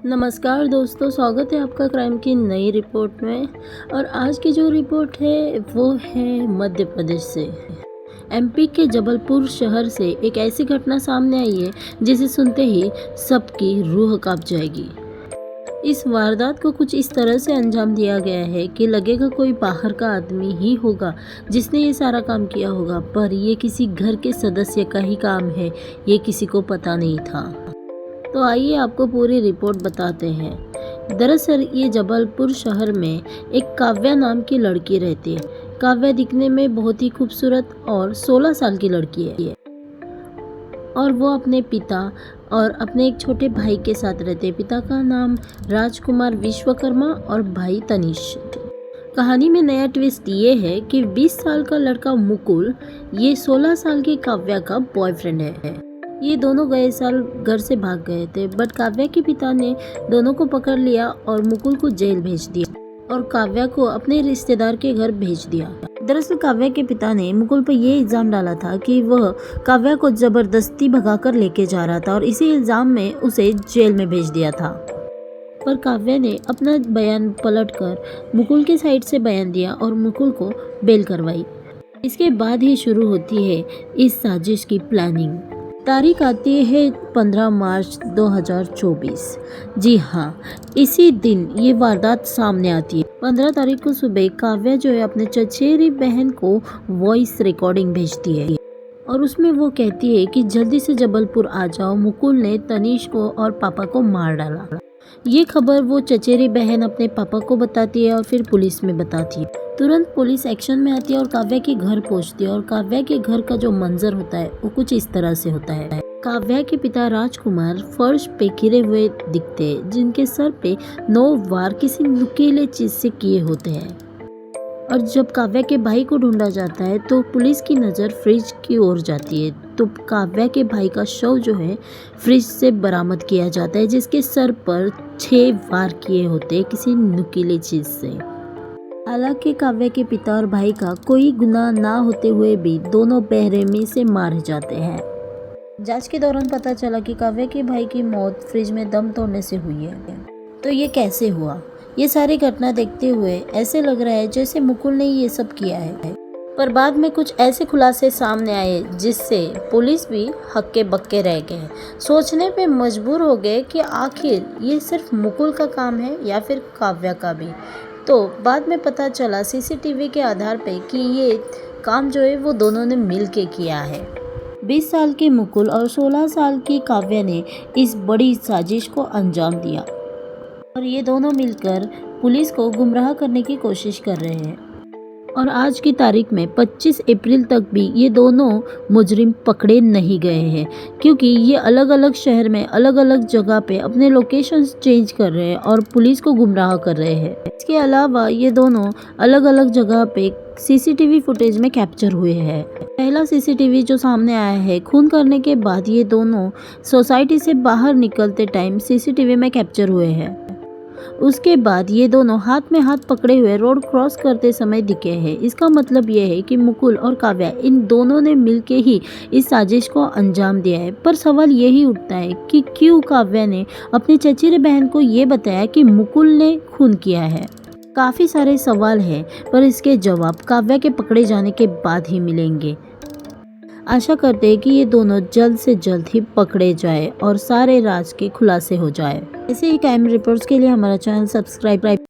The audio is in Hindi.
नमस्कार दोस्तों, स्वागत है आपका क्राइम की नई रिपोर्ट में। और आज की जो रिपोर्ट है वो है मध्य प्रदेश से। एमपी के जबलपुर शहर से एक ऐसी घटना सामने आई है जिसे सुनते ही सबकी रूह कांप जाएगी। इस वारदात को कुछ इस तरह से अंजाम दिया गया है कि लगेगा कोई बाहर का आदमी ही होगा जिसने ये सारा काम किया होगा, पर ये किसी घर के सदस्य का ही काम है, ये किसी को पता नहीं था। तो आइए आपको पूरी रिपोर्ट बताते हैं। दरअसल ये जबलपुर शहर में एक काव्या नाम की लड़की रहती है। काव्या दिखने में बहुत ही खूबसूरत और 16 साल की लड़की है और वो अपने पिता और अपने एक छोटे भाई के साथ रहते हैं। पिता का नाम राजकुमार विश्वकर्मा और भाई तनिष। कहानी में नया ट्विस्ट ये है कि 20 साल का लड़का मुकुल ये 16 साल की काव्या का बॉयफ्रेंड है। ये दोनों गए साल घर से भाग गए थे, बट काव्या के पिता ने दोनों को पकड़ लिया और मुकुल को जेल भेज दिया और काव्या को अपने रिश्तेदार के घर भेज दिया। दरअसल काव्या के पिता ने मुकुल पर यह इल्जाम डाला था कि वह काव्या को जबरदस्ती भगाकर लेके जा रहा था और इसी इल्जाम में उसे जेल में भेज दिया था। पर काव्या ने अपना बयान पलटकर मुकुल के साइड से बयान दिया और मुकुल को बेल करवाई। इसके बाद ही शुरू होती है इस साजिश की प्लानिंग। तारीख आती है 15 मार्च 2024। जी हाँ, इसी दिन ये वारदात सामने आती है। 15 तारीख को सुबह काव्या जो है अपने चचेरी बहन को वॉइस रिकॉर्डिंग भेजती है और उसमें वो कहती है कि जल्दी से जबलपुर आ जाओ, मुकुल ने तनिष को और पापा को मार डाला। ये खबर वो चचेरी बहन अपने पापा को बताती है और फिर पुलिस में बताती है। तुरंत पुलिस एक्शन में आती है और काव्या के घर पहुंचती है और काव्या के घर का जो मंजर होता है वो कुछ इस तरह से होता है। काव्या के पिता राजकुमार फर्श पे गिरे हुए दिखते हैं, जिनके सर पे 9 वार किसी नुकीले चीज से किए होते हैं। और जब काव्या के भाई को ढूंढा जाता है तो पुलिस की नज़र फ्रिज की ओर जाती है, तो काव्या के भाई का शव जो है फ्रिज से बरामद किया जाता है, जिसके सर पर 6 वार किए होते हैं किसी नुकीली चीज से। हालांकि काव्या के पिता और भाई का कोई गुनाह ना होते हुए भी दोनों बेरहमी से मारे जाते हैं। जांच के दौरान पता चला कि काव्या के भाई की मौत फ्रिज में दम तोड़ने से हुई है। तो ये कैसे हुआ? ये सारी घटना देखते हुए ऐसे लग रहा है जैसे मुकुल ने ये सब किया है, पर बाद में कुछ ऐसे खुलासे सामने आए जिससे पुलिस भी हक्के बक्के रह गए। सोचने पे मजबूर हो गए कि आखिर ये सिर्फ मुकुल का काम है या फिर काव्या का भी। तो बाद में पता चला सीसीटीवी के आधार पे कि ये काम जो है वो दोनों ने मिल के किया है। 20 साल के मुकुल और 16 साल की काव्या ने इस बड़ी साजिश को अंजाम दिया और ये दोनों मिलकर पुलिस को गुमराह करने की कोशिश कर रहे हैं। और आज की तारीख में 25 अप्रैल तक भी ये दोनों मुजरिम पकड़े नहीं गए हैं, क्योंकि ये अलग अलग शहर में अलग अलग जगह पे अपने लोकेशंस चेंज कर रहे हैं और पुलिस को गुमराह कर रहे हैं। इसके अलावा ये दोनों अलग अलग जगह पे सीसीटीवी फुटेज में कैप्चर हुए हैं। पहला सीसीटीवी जो सामने आया है खून करने के बाद ये दोनों सोसाइटी से बाहर निकलते टाइम सीसीटीवी में कैप्चर हुए हैं। उसके बाद ये दोनों हाथ में हाथ पकड़े हुए रोड क्रॉस करते समय दिखे हैं। इसका मतलब ये है कि मुकुल और काव्या इन दोनों ने मिलके ही इस साजिश को अंजाम दिया है। पर सवाल यही उठता है कि क्यों काव्या ने अपनी चचेरी बहन को ये बताया कि मुकुल ने खून किया है। काफ़ी सारे सवाल हैं, पर इसके जवाब काव्या के पकड़े जाने के बाद ही मिलेंगे। आशा करते हैं कि ये दोनों जल्द से जल्द ही पकड़े जाए और सारे राज के खुलासे हो जाए। ऐसे ही क्राइम रिपोर्ट्स के लिए हमारा चैनल सब्सक्राइब